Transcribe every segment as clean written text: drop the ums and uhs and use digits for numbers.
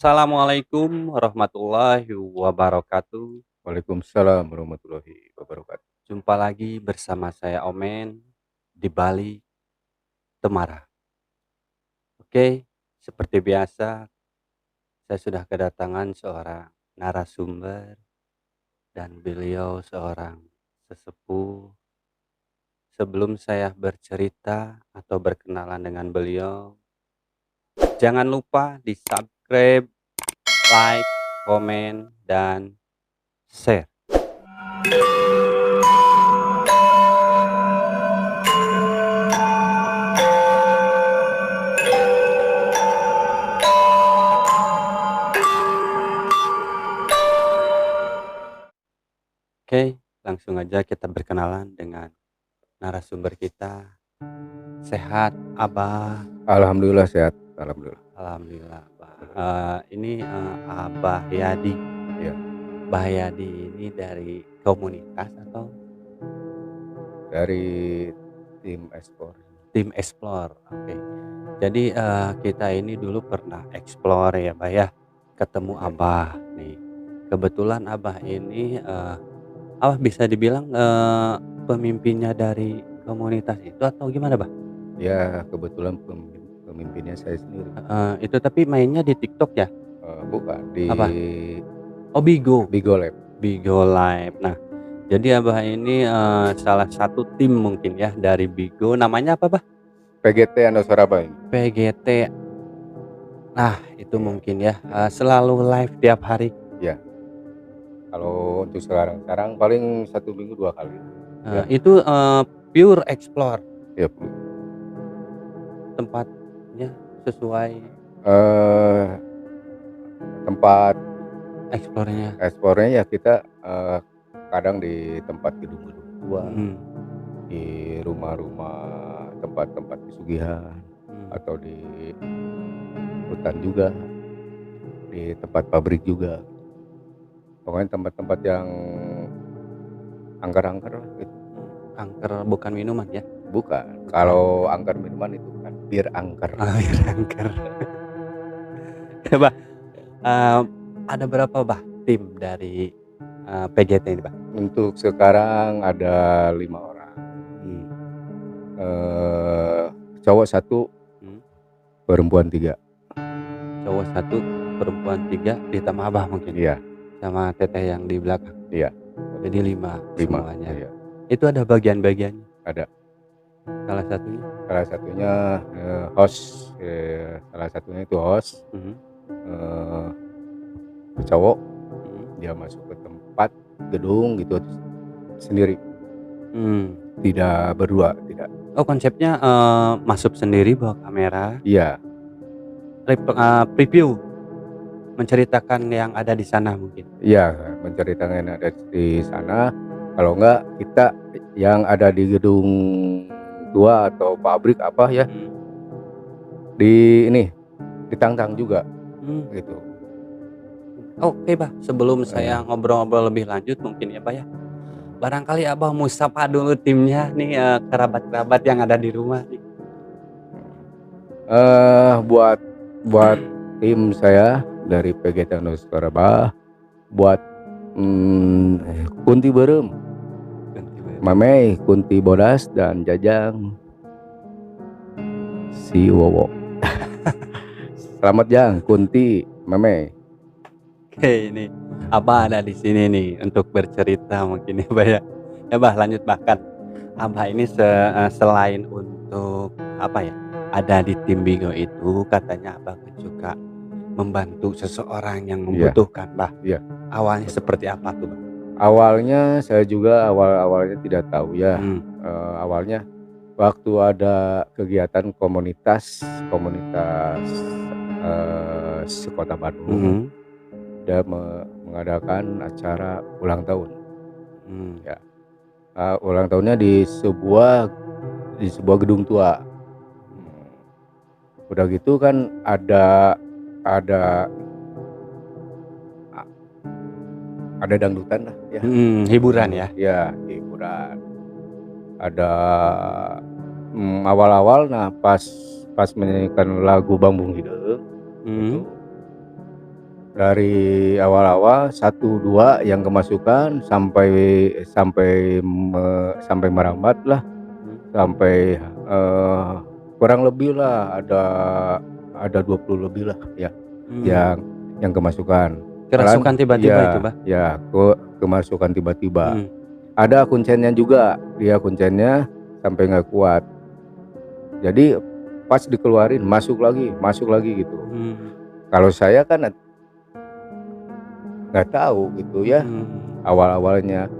Assalamualaikum warahmatullahi wabarakatuh. Waalaikumsalam warahmatullahi wabarakatuh. Jumpa lagi bersama saya Omen di Bali, Temara. Oke, seperti biasa saya sudah kedatangan seorang narasumber dan beliau seorang sesepuh. Sebelum saya bercerita atau berkenalan dengan beliau, jangan lupa di-subscribe, like, komen, dan share. Oke, langsung aja kita berkenalan dengan narasumber kita. Sehat, Abah? Alhamdulillah sehat, alhamdulillah. Alhamdulillah, Abah. Ini Abah Yadi. Ya, Bah Yadi ini dari komunitas atau dari tim ekspor. tim explore? Oke. Jadi kita ini dulu pernah explore ya, Bah ya. Ketemu Ya, Abah nih. Kebetulan Abah ini Abah bisa dibilang pemimpinnya dari komunitas itu atau gimana, Bah? ya kebetulan pemimpinnya saya sendiri. Itu tapi mainnya di TikTok ya? Bukan di Apa? Oh, Bigo. Bigo Lab. Bigo Live. Nah, jadi Abah ini salah satu tim mungkin ya dari Bigo. Namanya apa, Bah? PGT Ando Surabaya. PGT. Nah, itu Ya, mungkin ya selalu live tiap hari. ya. Kalau untuk sekarang paling 1 minggu 2 kali. Ya, Itu pure explore ya. tempatnya sesuai Eh, Tempat eksplornya. ekspornya ya kita kadang di tempat gedung-gedung tua, Mm, di rumah-rumah, tempat-tempat pesugihan, mm. atau di hutan juga, di tempat pabrik juga. Pokoknya tempat-tempat yang angker-angker lah gitu. Angker bukan minuman ya? Bukan, Bukan. kalau angker minuman itu kan bir angker. Oh, iya, angker. Bah, eh, ada berapa Bah tim dari PGT ini, Bah? Untuk sekarang ada 5 orang. Hmm. Eh, Cowok 1, Hmm. perempuan 3. Cowok 1, perempuan 3, ditambah Abah mungkin Iya, sama teteh yang di belakang. iya, Jadi 5 5. semuanya. Iya, Itu ada bagian-bagiannya. ada. Salah satunya. Salah satunya host. Salah satunya itu host. Hmm. Eh, Cowok, Hmm. dia masuk ke tempat gedung gitu sendiri, Hmm. tidak berdua, tidak. Oh, konsepnya masuk sendiri bawa kamera, Iya, preview, menceritakan yang ada di sana mungkin. iya, menceritakan yang ada di sana. Kalau enggak, kita yang ada di gedung tua atau pabrik apa ya, Hmm. ditantang juga Hmm. gitu. Oke, Bah. Sebelum Eh, saya ngobrol-ngobrol lebih lanjut mungkin ya, Bah ya. Barangkali Abah mau sapa dulu timnya nih, kerabat-kerabat yang ada di rumah nih. buat tim saya dari PGT Surabaya, buat Kunti Berem, Mamei, Kunti Bodas, dan Jajang si Wowo. Selamat Jang, Kunti, Mamei. Oke, ini Abah ada di sini nih untuk bercerita mungkin ya, Bah ya. Ya, Bah, lanjut bahkan. Abah ini selain untuk apa ya, ada di tim Bigo itu katanya Abah juga membantu seseorang yang Iya, membutuhkan, Bah. iya. Awalnya seperti apa tuh, Bah? Awalnya saya juga awalnya tidak tahu ya. Hmm. Awalnya waktu ada kegiatan komunitas sekota Bandung, Mhm. dia mengadakan acara ulang tahun. Hmm. Ya, ulang tahunnya di sebuah gedung tua. Udah gitu kan ada dangdutan lah ya. Hiburan ya. Ya, hiburan. Ada awal-awal, nah pas menyanyikan lagu Bambung Hideung Hmm. itu Dari awal-awal 1, 2 yang kemasukan sampai sampai merambatlah, Mmm. sampai, kurang lebih lah ada 20 lebih lah ya, Mmm. yang kemasukan. Malahan Kerasukan tiba-tiba itu, iya Bah? iya, kemasukan tiba-tiba. Mmm. Ada kuncennya juga, dia kuncennya sampai nggak kuat. Jadi pas dikeluarin masuk lagi gitu. Mmm. Kalau saya kan nggak tahu gitu ya, Mmm. awal-awalnya.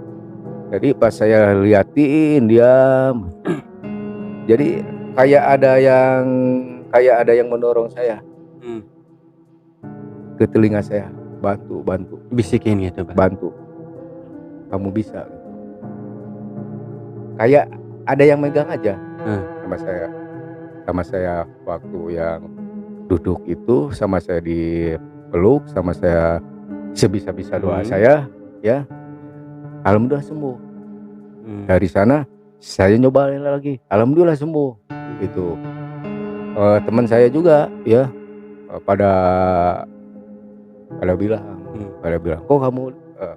Jadi pas saya liatin diam, jadi kayak ada yang kayak ada yang mendorong saya Mmm. ke telinga saya, "Bantu bantu Bisikin gitu, Bah? bantu, kamu bisa," gitu. Kayak ada yang megang aja Heeh. sama saya waktu yang duduk itu, sama saya dipeluk, sama saya sebisa-bisa doa Mhm. saya ya, alhamdulillah sembuh. Mmm. Dari sana saya nyobain lagi, alhamdulillah sembuh, gitu. Mmm. Teman saya juga ya, pada pada bilang Mmm. "Kok eee,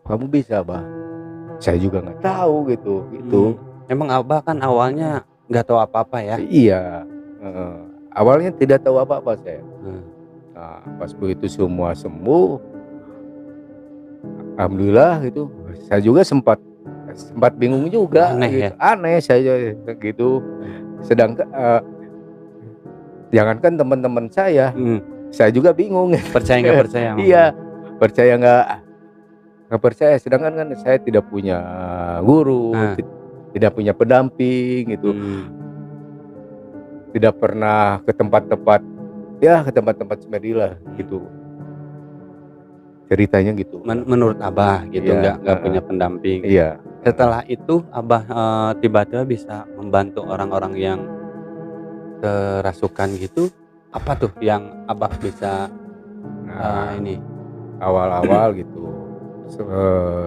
kamu bisa, Bah?" Saya juga nggak tahu gitu. Mmm. Emang Abah kan awalnya nggak tahu apa-apa ya? Iya, heeh, awalnya tidak tahu apa-apa saya. Heeh. Nah, pas begitu semua sembuh, alhamdulillah gitu, saya juga sempat sempat bingung juga Aneh ya? gitu, aneh saya gitu. Mmm. Sedangkan jangankan teman-teman Mhm. saya juga bingung. Percaya nggak percaya sama Iya, Abah? percaya nggak percaya, sedangkan kan saya tidak punya guru, Nah. tidak punya pendamping gitu, Mmm. tidak pernah ke tempat-tempat, ya ke tempat-tempat semedi lah Mmm. gitu, ceritanya gitu ya. Menurut Abah gitu Iya, nggak heeh, punya pendamping. iya, heeh. Setelah itu Abah, tiba-tiba bisa membantu orang-orang yang kerasukan gitu, apa tuh yang Abah bisa, Nah, ini awal-awal gitu,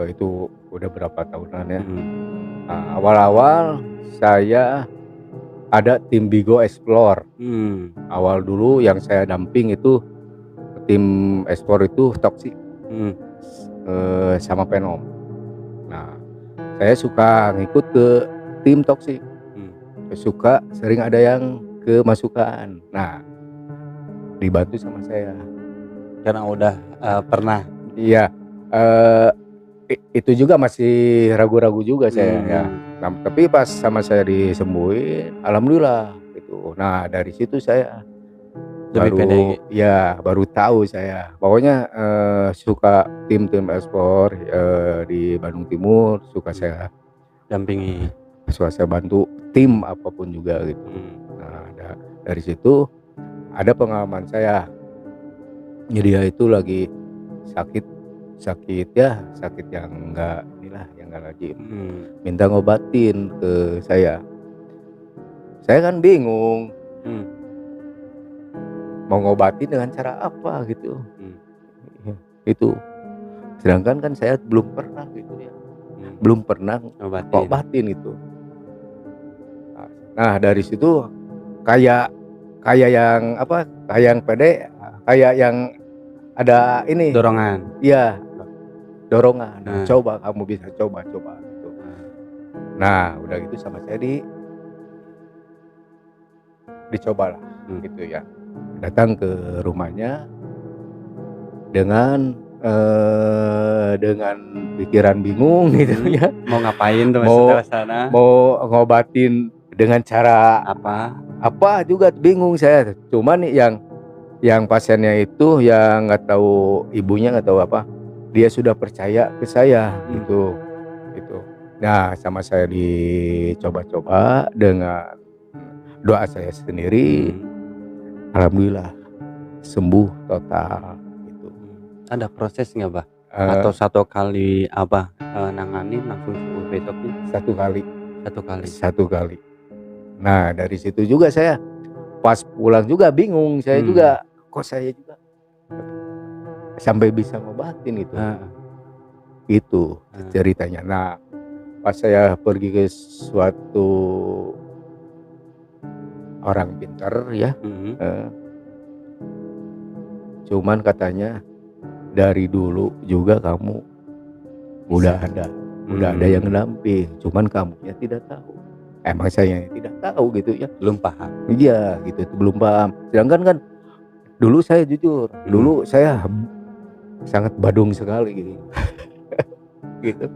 itu udah berapa tahunan ya. mhm. Nah, awal-awal saya ada tim Bigo Explore. Mmm. Awal dulu yang saya damping itu tim Explore itu Toxic, Mhm. sama Venom. Nah, saya suka ngikut ke tim Toxic, Mmm. suka sering ada yang kemasukan. Nah, dibantu sama saya. Karena udah, pernah. Iya, eee, itu juga masih ragu-ragu juga saya ya. Mmm. Nah, tapi pas sama saya disembuhin, alhamdulillah gitu. Nah, dari situ saya Lebih pede baru tahu saya. Pokoknya, suka tim-tim e-sport, di Bandung Timur mhm, dampingi. suka saya bantu tim apapun juga gitu. Mmm. Nah, dari situ ada pengalaman saya. Dia itu lagi sakit sakit ya, sakit yang enggak inilah, yang enggak lazim. Mhm. Minta ngobatin ke saya. Saya kan bingung Mmm. mau ngobatin dengan cara apa gitu. Mmm. Iya, itu. Sedangkan kan saya belum pernah gitu ya, Mmm. belum pernah Ngobatin. ngobatin itu. Nah, dari situ kayak kayak yang apa, kayak yang pede, kayak yang ada ini, Dorongan. iya, dorongan, "Nah, Heeh. coba kamu bisa, coba coba," gitu. Heeh. Nah, udah gitu sama saya dicobalah Mmm. gitu ya. Datang ke rumahnya dengan pikiran bingung gitu Mhm. ya, Mau ngapain tuh mau setelah sana? mau ngobatin dengan cara Apa? apa juga bingung saya. Cuman yang pasiennya itu yang nggak tahu ibunya nggak tahu apa, dia sudah percaya ke saya Mmm. gitu. Nah, sama saya dicoba-coba dengan doa saya sendiri, Mhm. alhamdulillah sembuh total gitu. Ada proses nggak, Bah? Eee, Atau satu kali Abah, nanganin langsung sembuh besoknya? 1 kali Satu kali? 1 kali. Nah, dari situ juga saya pas pulang juga bingung, saya Mmm. juga, kok saya juga sampai bisa ngobatin Heeh. itu Heeh. ceritanya. Nah, pas saya pergi ke suatu orang pintar ya, Mhm. eee, Cuman katanya dari dulu juga kamu udah ada yang mendamping, cuman kamunya tidak tahu. Emang saya tidak tahu gitu ya. Belum paham. Iya gitu, itu belum paham. Sedangkan kan dulu saya jujur, dulu saya sangat badung sekali gitu. Gitu.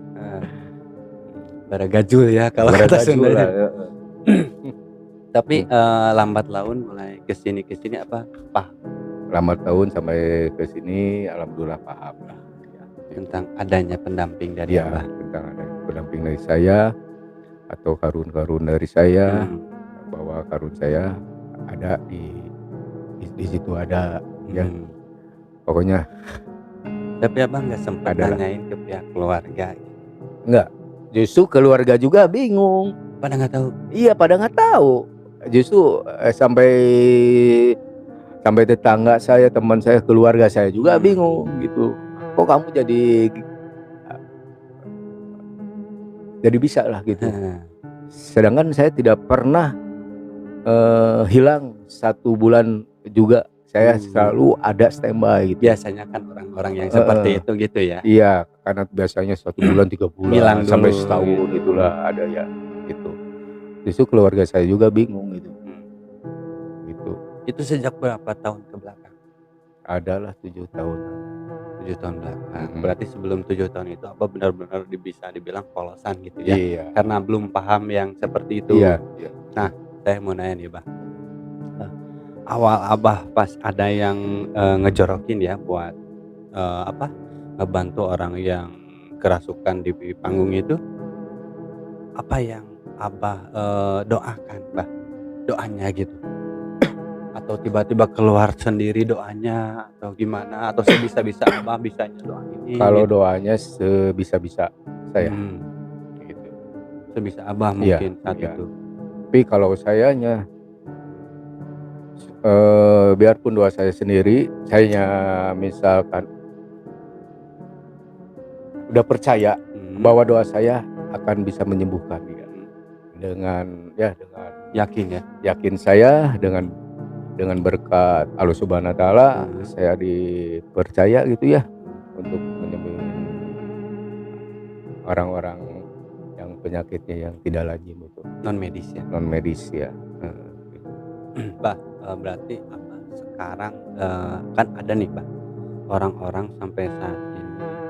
Baragajul ya kalau kata Baragajul Sundanya. lah, Tapi lambat laun mulai kesini apa lambat tahun sampai ke sini alhamdulillah paham lah ya, tentang adanya pendamping dari ya, Abah. tentang ada pendamping dari saya atau karun-karun dari saya, bahwa karun saya ada di situ ada ya. Pokoknya Tapi Abah nggak sempat Adalah. nanyain ke pihak keluarga. enggak, justru keluarga juga bingung. Pada nggak tahu. Iya, pada nggak tahu. Justru sampai tetangga saya, teman saya, keluarga saya juga bingung gitu. Kok kamu jadi bisa lah gitu. Sedangkan saya tidak pernah hilang 1 bulan juga. Saya selalu ada standby gitu. Biasanya kan orang-orang yang seperti itu gitu ya. Iya, karena biasanya 1 bulan 3 bulan Hilang sampai dulu, setahun itulah ada ya gitu. Justru keluarga saya juga bingung gitu. Gitu. Itu sejak berapa tahun ke belakang? Adalah 7 tahun. 7 tahun belakang. Berarti sebelum 7 tahun itu Abah benar-benar bisa dibilang polosan gitu ya. Iya. Karena belum paham yang seperti itu. Iya. Nah, saya mau nanya nih, Bah. Awal Abah pas ada yang ngejorokin ya buat ngebantu orang yang kerasukan di panggung itu, apa yang Abah doakan, Bah? Doanya gitu. Atau tiba-tiba keluar sendiri doanya atau gimana, atau sebisa-bisa Abah bisanya doa ini? Kalau gitu. doanya sebisa-bisa saya. Gitu. Sebisa Abah mungkin saat itu. Tapi kalau sayanya biarpun doa saya sendiri, saya misalkan udah percaya bahwa doa saya akan bisa menyembuhkan dia. Dengan yakin saya dengan berkat Allah Subhanahu wa taala, saya dipercaya gitu ya untuk menyembuhkan orang-orang yang penyakitnya yang tidak lazim itu. Non medis ya. Bah, berarti apa sekarang kan ada nih, Bah, orang-orang sampai saat ini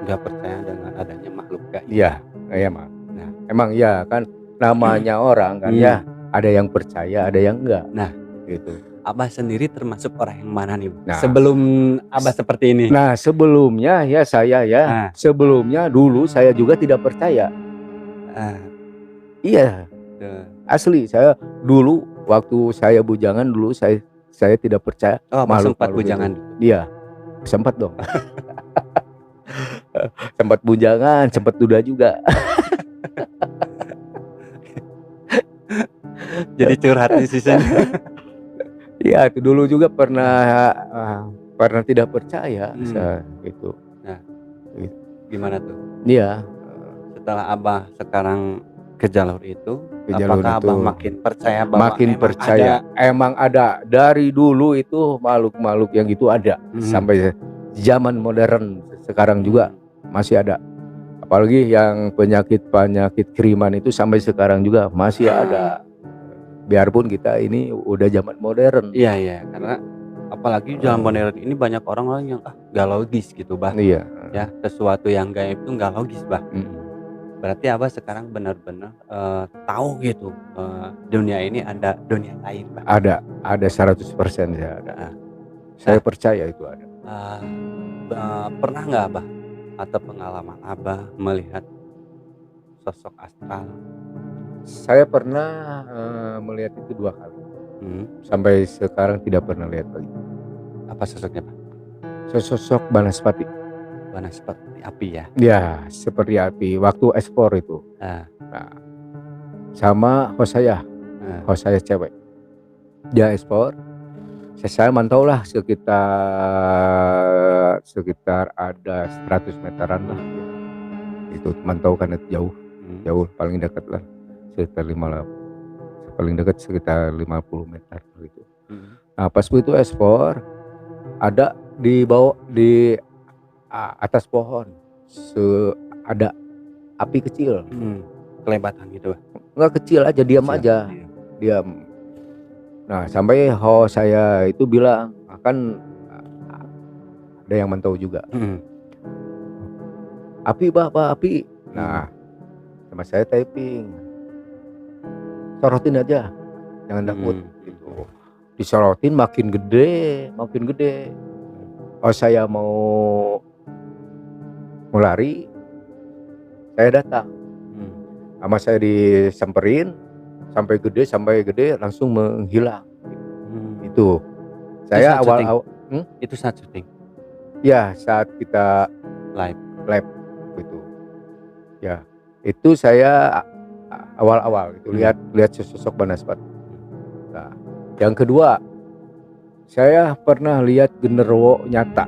nggak percaya dengan adanya makhluk gaib. Iya, Mak. Nah, emang ya kan namanya orang kan ya, ada yang percaya, ada yang enggak. Nah, gitu. Abah sendiri termasuk orang yang mana nih, Nah, sebelum Abah seperti ini? Nah, sebelumnya ya saya ya, sebelumnya dulu saya juga tidak percaya. Iya. Asli, saya dulu waktu saya bujangan dulu saya tidak percaya. Sempat bujangan. Iya, sempat dong. Sempat bujangan, sempat duda juga. Jadi curhat di sini. Iya, itu dulu juga pernah tidak percaya gitu. Nah, gimana tuh? Iya. Setelah Abah sekarang ke jalur itu, apakah Abah makin percaya bahwa emang ada dari dulu itu makhluk-makhluk yang itu ada sampai zaman modern sekarang juga masih ada. Apalagi yang penyakit kiriman itu sampai sekarang juga masih ada. Biarpun kita ini udah zaman modern. Iya, karena apalagi zaman modern ini banyak orang-orang yang gak logis gitu, Bah. Iya. Ya, sesuatu yang gaib itu gak logis, Bah. Berarti Abah sekarang benar-benar tahu gitu dunia ini ada dunia lain, Bah. Ada 100% ya ada. Saya percaya itu ada. Pernah nggak Abah atau pengalaman Abah melihat sosok astral? Saya pernah melihat itu 2 kali. Sampai sekarang tidak pernah lihat lagi. Apa sosoknya, Pak? Sosok Banaspati. Banaspati api ya? Ya, seperti api waktu ekspor itu. Nah, sama Hosaya cewek. Dia ekspor. Saya mantau lah sekitar ada 100 meteran lah. Itu mantau karena jauh paling dekat lah. Paling dekat sekitar 50 meter gitu. Nah, pas itu ekspor ada Dibawa di atas pohon, ada api kecil, Kelebatan gitu, Bah? nggak kecil aja, diam Kecil? aja, Iya. diam. Nah sampai host saya itu bilang, kan ada yang mantau juga, api Pak, api. Nah sama saya typing, sorotin aja, jangan takut gitu. Disorotin makin gede, makin gede. Oh saya mau lari, saya datang, sama saya disamperin sampai gede langsung menghilang. Itu saya saat syuting? awal Itu saat syuting? ya saat kita Live? gitu. Ya itu saya awal itu lihat sesosok Banaspat. Nah yang kedua, saya pernah lihat genderuwo nyata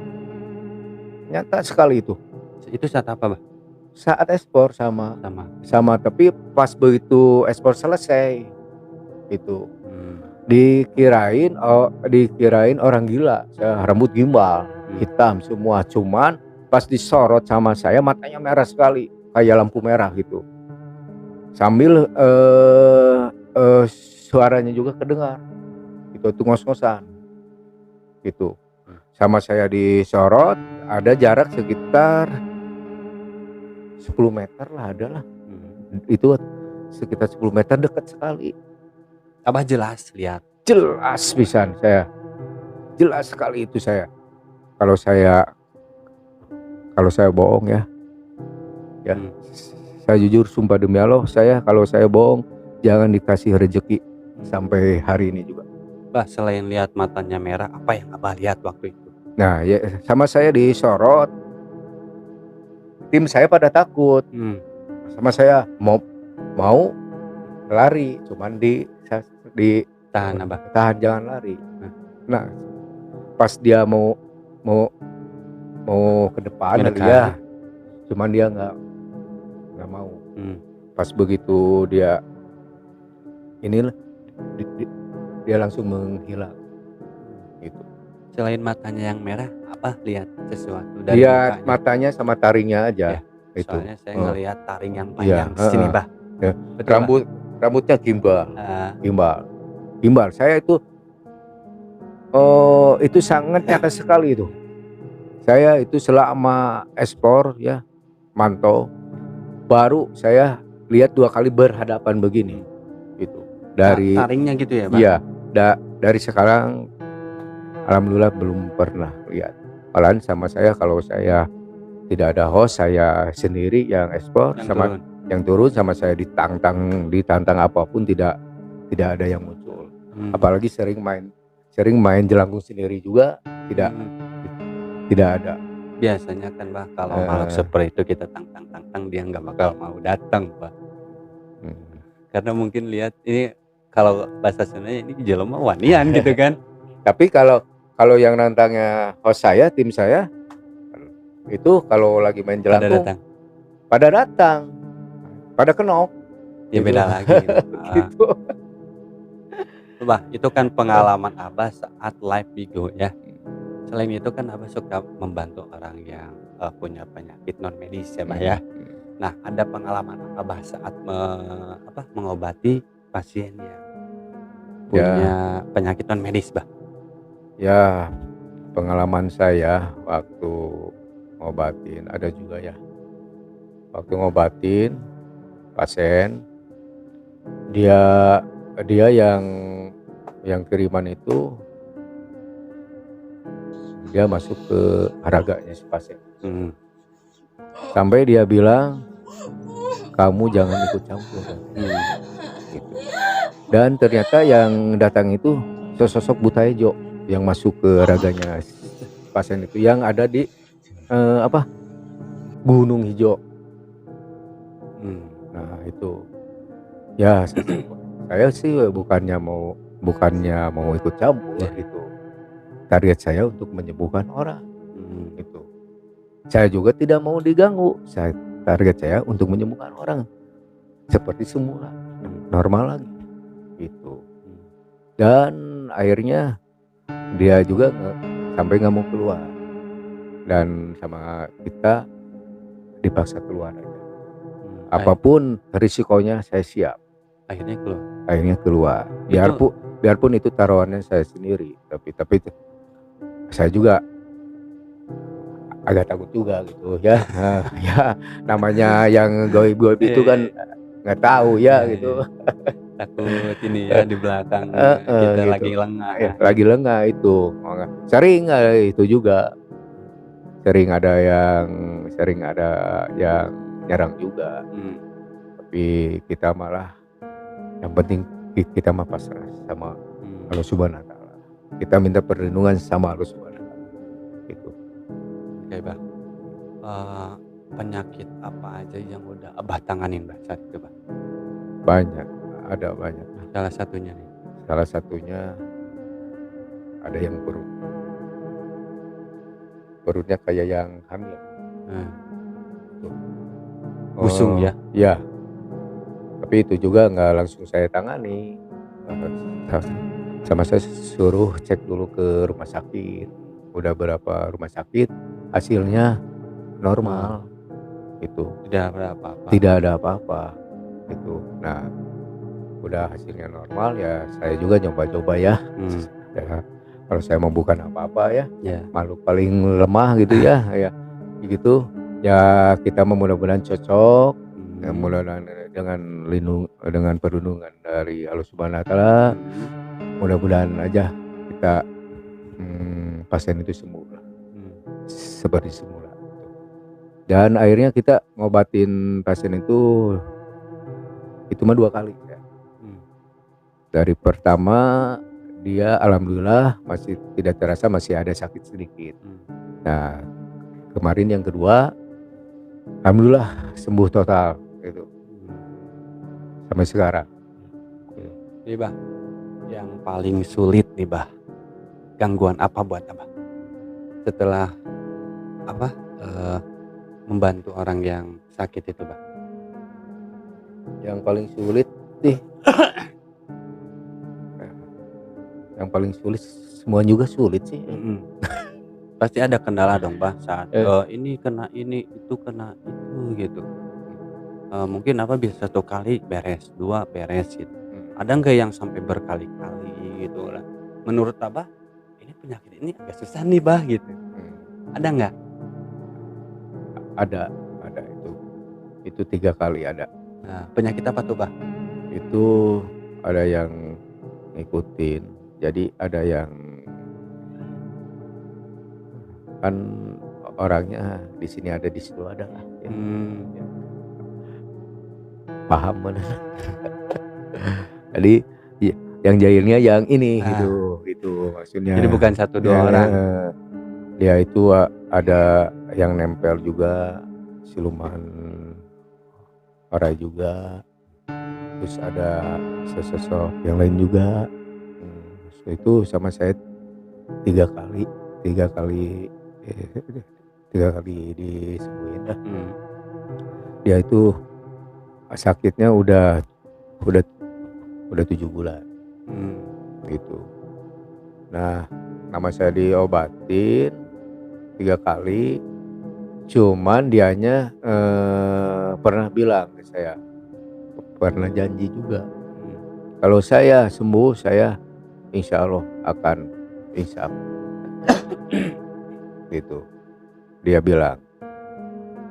sekali itu. Itu saat apa, Bah? Saat ekspor sama, tapi pas begitu ekspor selesai itu dikirain orang gila, rambut gimbal, hitam semua, cuman pas disorot sama saya matanya merah sekali kayak lampu merah gitu, sambil suaranya juga kedengar itu ngos-ngosan gitu. Sama saya disorot ada jarak sekitar 10 meter lah, adalah itu sekitar 10 meter, dekat sekali. Abah jelas lihat? Jelas pisan, saya jelas sekali itu. Kalau saya bohong ya saya jujur, sumpah demi Allah, kalau saya bohong jangan dikasih rezeki sampai hari ini juga. Bah, selain lihat matanya merah, apa yang Abah lihat waktu itu? Nah ya, sama saya disorot, tim saya pada takut, sama saya mau lari, cuman Tahan, Abah. tahan, jangan lari. Nah pas dia mau ke depan, ya cuman dia nggak mau. Pas begitu dia inilah, dia langsung menghilang gitu. Selain matanya yang merah, apa lihat sesuatu dari Lihat mukanya? Matanya sama taringnya aja. Itu Soalnya saya ngelihat taring yang panjang di sini, Bah. Ya. Betul, Rambutnya gimbal. Saya itu sangat nyata sekali itu. Saya itu selama ekspor ya mantau, baru saya lihat 2 kali berhadapan begini itu. Dari taringnya gitu ya, Bah? Iya, dari sekarang alhamdulillah belum pernah lihat. Malahan sama saya, kalau saya tidak ada host, saya sendiri yang ekspor, yang turun sama saya ditantang apapun tidak ada yang muncul. Apalagi sering main jelangkung sendiri juga tidak ada. Biasanya kan, Bah, kalau makhluk seperti itu kita tantang dia nggak bakal mau datang, Bah. Karena mungkin lihat ini, kalau bahasa Sundanya ini jelema wanian gitu kan. Tapi kalau yang nantangnya host saya, tim saya itu kalau lagi main jelangkung pada datang, pada kenok. Ya gitu. beda lagi gitu. Bah, itu kan pengalaman Abah saat live Bigo ya. Selain itu kan Abah suka membantu orang yang punya penyakit non medis ya, Bah ya. Nah, ada pengalaman Abah saat mengobati pasien yang punya penyakit non medis, Bah? Ya, pengalaman saya waktu ngobatin ada juga ya. Waktu ngobatin pasien, dia yang kiriman itu, dia masuk ke raganya si pasien. Sampai dia bilang, kamu jangan ikut campur. Gitu. Dan ternyata yang datang itu sosok buta hijau yang masuk ke raganya pasien itu, yang ada di Gunung Hijau. Nah itu ya, saya sih bukannya mau ikut campur gitu. Target saya untuk menyembuhkan orang. Itu. Saya juga tidak mau diganggu. Target saya untuk menyembuhkan orang seperti semula, normal lagi. Gitu. Dan akhirnya dia juga sampai nggak mau keluar. dan sama kita dipaksa keluar aja. Akhir Apapun risikonya saya siap. akhirnya keluar. Akhirnya keluar. Itu Biarpun itu taruhannya saya sendiri, tapi saya juga agak takut juga gitu ya. Ya namanya yang goib-goib itu iya kan iya. nggak tahu ya Iya gitu. iya. Takut ini ya di belakang, kita Gitu. lagi lengah Lagi gitu. lengah itu. Sering itu juga. Sering ada yang nyerang juga. Mmm, Tapi kita malah yang penting kita mah pasrah sama Allah mmm, Subhanahu wa taala. Kita minta perlindungan sama Allah Subhanahu wa taala. Gitu. oke, Bang. Eee, Penyakit apa aja yang udah Abah tanganin, Bah, saat itu, Bah? Banyak, ada banyak. Salah satunya nih. Salah satunya ada yang perutnya kayak yang hamil. Heeh, Tuh. busung ya? Ya, tapi itu juga nggak langsung saya tangani. Sama saya suruh cek dulu ke rumah sakit. Udah berapa rumah sakit, hasilnya Oh, normal gitu. tidak ada apa-apa. Tidak ada apa-apa gitu. Nah, udah hasilnya normal ya saya juga coba-coba ya. Mmm, Ya, kalau saya mau bukan apa-apa ya, ya, makhluk paling lemah gitu ya, ya gitu. Ya kita mudah-mudahan cocok, ya mhm, mudah-mudahan dengan perlindungan dari Allah Subhanahu wa taala, mhm, mudah-mudahan aja kita pasien itu sembuh lah, mmm, seperti semula. Dan akhirnya kita ngobatin pasien itu mah 2 kali ya. mmm, Dari pertama dia alhamdulillah masih tidak terasa, masih ada sakit sedikit. mmm, Nah, kemarin yang kedua alhamdulillah sembuh total gitu mmm. sampai sekarang. Nih, Bah, yang paling sulit nih, Bah, gangguan apa buat Abah? Setelah apa, eee, membantu orang yang sakit itu, Bah? Yang paling sulit sih, yang paling sulit semua juga sulit sih. Mhm. Pasti ada kendala dong, Bah, saat, Eh, ini kena ini, itu kena itu, gitu. Mungkin Abah bisa satu kali beres, 2 beres gitu. Ada nggak yang sampai berkali-kali gitu lah? Menurut Abah, ini penyakit ini agak susah nih, Bah, gitu. Ada nggak? ada itu 3 kali ada. Nah, penyakit apa tuh, Bah? Itu ada yang ngikutin, jadi ada yang kan orangnya di sini ada, di situ ada lah ya. Mmm, Ya, paham mana. Jadi ya, yang jahilnya yang ini ah, gitu jadi maksudnya. bukan satu Ya, 2 orang? dia itu ada yang nempel juga, siluman orang juga, terus ada sesosok yang lain juga. Itu sama saya 3 kali 3 kali, eh, 3 kali disembuhin dah. Mmm, Dia itu sakitnya udah udah 7 bulan mmm, gitu. Nah, nama saya diobatin 3 kali, cuman dianya, pernah bilang ke saya, pernah janji juga, mmm, kalau saya sembuh saya insya Allah akan insaf gitu, dia bilang.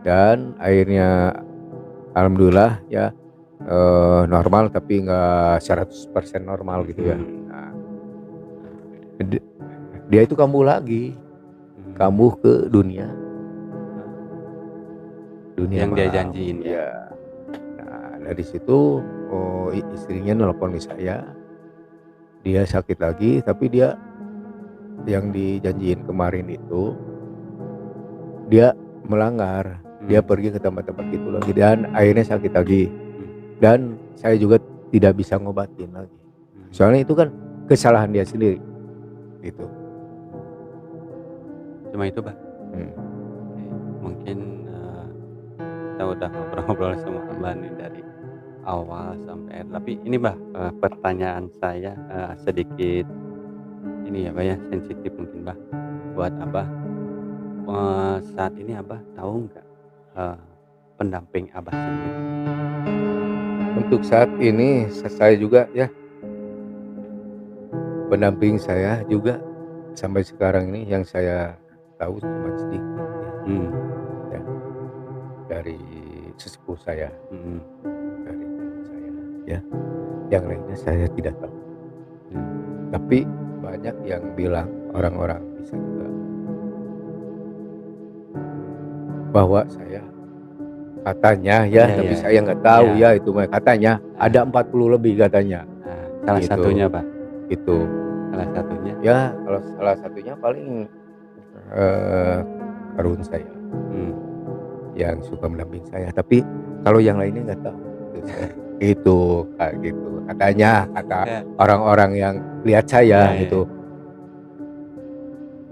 Dan akhirnya alhamdulillah ya, normal tapi nggak 100% normal gitu ya. mhm, Nah, di dia itu kambuh lagi, mmm, kambuh ke dunia dunia yang dia malam, janjiin ya? ya. Nah, dari situ, istrinya nelpon ke saya, dia sakit lagi tapi dia yang dijanjiin kemarin itu, dia melanggar, dia Mmm, pergi ke tempat-tempat itu lagi dan akhirnya sakit lagi mmm, dan saya juga tidak bisa ngobatin lagi. mmm, Soalnya itu kan kesalahan dia sendiri gitu. cuma itu, Bah? Mmm, Oke, mungkin, kita udah ngobrol-ngobrol sama Abah nih dari awal sampai akhir, tapi ini, Bah, pertanyaan saya, sedikit ini ya, Bah, ya, sensitif mungkin, Bah, buat Abah. saat ini Abah tahu nggak, eee, pendamping Abah sendiri? Untuk saat ini saya juga ya, pendamping saya juga sampai sekarang ini yang saya tahu cuma sedikit Mmm, ya, dari sesepuh saya, mhm, dari teman saya ya, yang lainnya saya tidak tahu. mmm, Tapi banyak yang bilang, orang-orang bisa juga, bahwa saya katanya ya, iya tapi iya, saya nggak tahu iya, ya itu mah, katanya ada nah 40 lebih katanya, salah gitu, satunya Bah, gitu. salah satunya? Ya kalau salah satunya paling, eee, karun saya Mmm, yang suka mendamping saya, tapi kalau yang lainnya nggak tahu, itu kayak gitu. Katanya, kata ya, orang-orang yang lihat iya saya iya, gitu.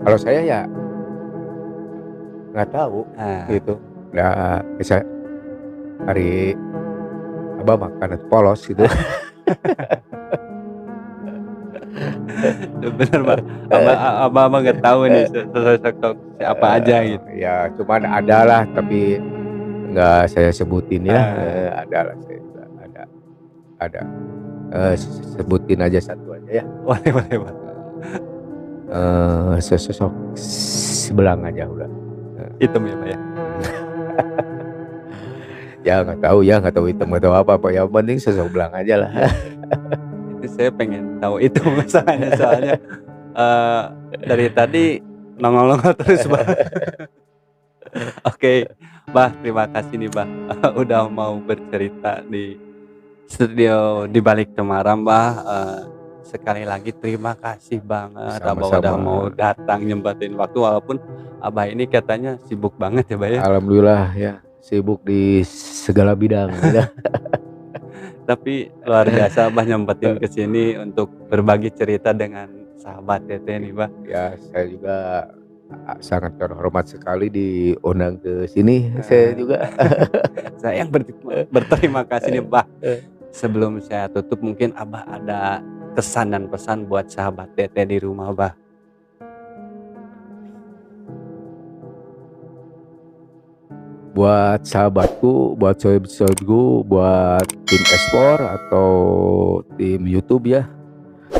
Kalau saya ya nggak tahu ah, gitu. Nah, bisa hari Abah makan atuh polos gitu. bener Bah, Abah mah nggak tahu nih sosok siapa aja gitu, Ya cuman adalah, tapi nggak saya sebutin ya, ah, adalah saya juga ada, sebutin aja satu aja ya, boleh boleh Bah, sesosok sebelang aja udah, hitam ya Bah ya? ya nggak tahu hitam, nggak tahu apa-apa, yang penting sosok belang aja lah. Iya iya, itu saya pengen tahu itu masalahnya soalnya, eee, dari tadi nongol-nongol terus Bah. Oke, Bah, terima kasih nih, Bah, udah mau bercerita di studio di Balik Cemara, Mbah, sekali lagi terima kasih banget Abah udah Sama-sama, mau datang nyempetin waktu walaupun Abah ini katanya sibuk banget ya, Bah, ya, alhamdulillah ya, sibuk di segala bidang ya. tapi luar biasa Abah nyempetin ke sini untuk berbagi cerita dengan sahabat teteh nih, Bah. Ya saya juga sangat terhormat sekali diundang ke sini, saya Eee, juga. saya yang berterima kasih nih, Bah. Sebelum saya tutup mungkin Abah ada kesan dan pesan buat sahabat teteh di rumah, Bah. Buat sahabatku, buat sohib-sohibku, buat tim ekspor atau tim YouTube ya,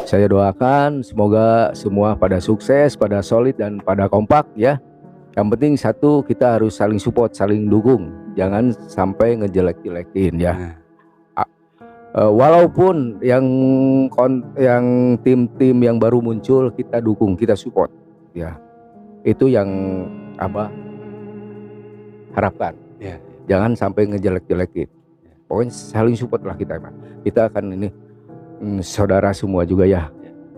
saya doakan semoga semua pada sukses, pada solid dan pada kompak ya. Yang penting satu, kita harus saling support, saling dukung, jangan sampai ngejelek-jelekin ya. Nah, Walaupun yang tim-tim yang baru muncul kita dukung, kita support ya. Itu yang Abah harapkan. iya Jangan sampai ngejelek-jelekin. iya Pokoknya saling support lah kita Mas. Kita akan ini, saudara semua juga ya.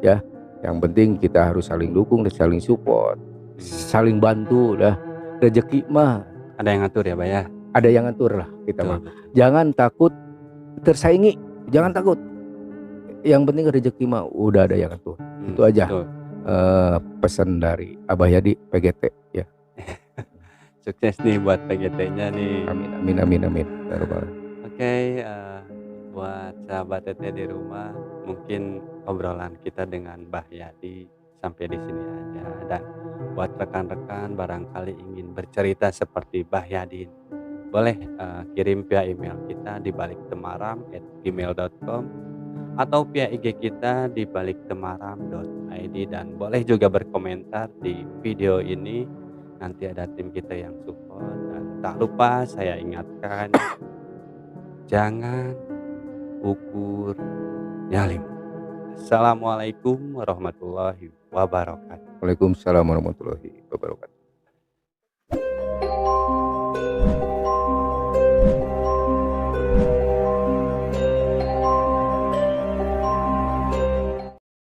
iya, Ya. Yang penting kita harus saling dukung dan saling support, saling bantu dah. Rezeki mah ada yang ngatur ya, Bah, ya? ada yang ngatur lah kita Betul mah. betul, Jangan takut tersaingi, jangan takut. Yang penting rezeki mah udah ada yang ngatur. Itu aja, betul. pesan dari Abah Yadi PGT ya. Sukses nih buat PGT-nya nih. Amin amin amin amin. Ya Rabbal alamin. Oke, buat sahabat teteh di rumah, mungkin obrolan kita dengan Mbah Yadi sampai di sini aja dan buat rekan-rekan barangkali ingin bercerita seperti Mbah Yadi, boleh, kirim via email kita di baliktemaram@gmail.com atau via IG kita di baliktemaram.id dan boleh juga berkomentar di video ini. Nanti ada tim kita yang support dan tak lupa saya ingatkan jangan ukur nyali. Assalamualaikum warahmatullahi wabarakatuh. Waalaikumsalam warahmatullahi wabarakatuh.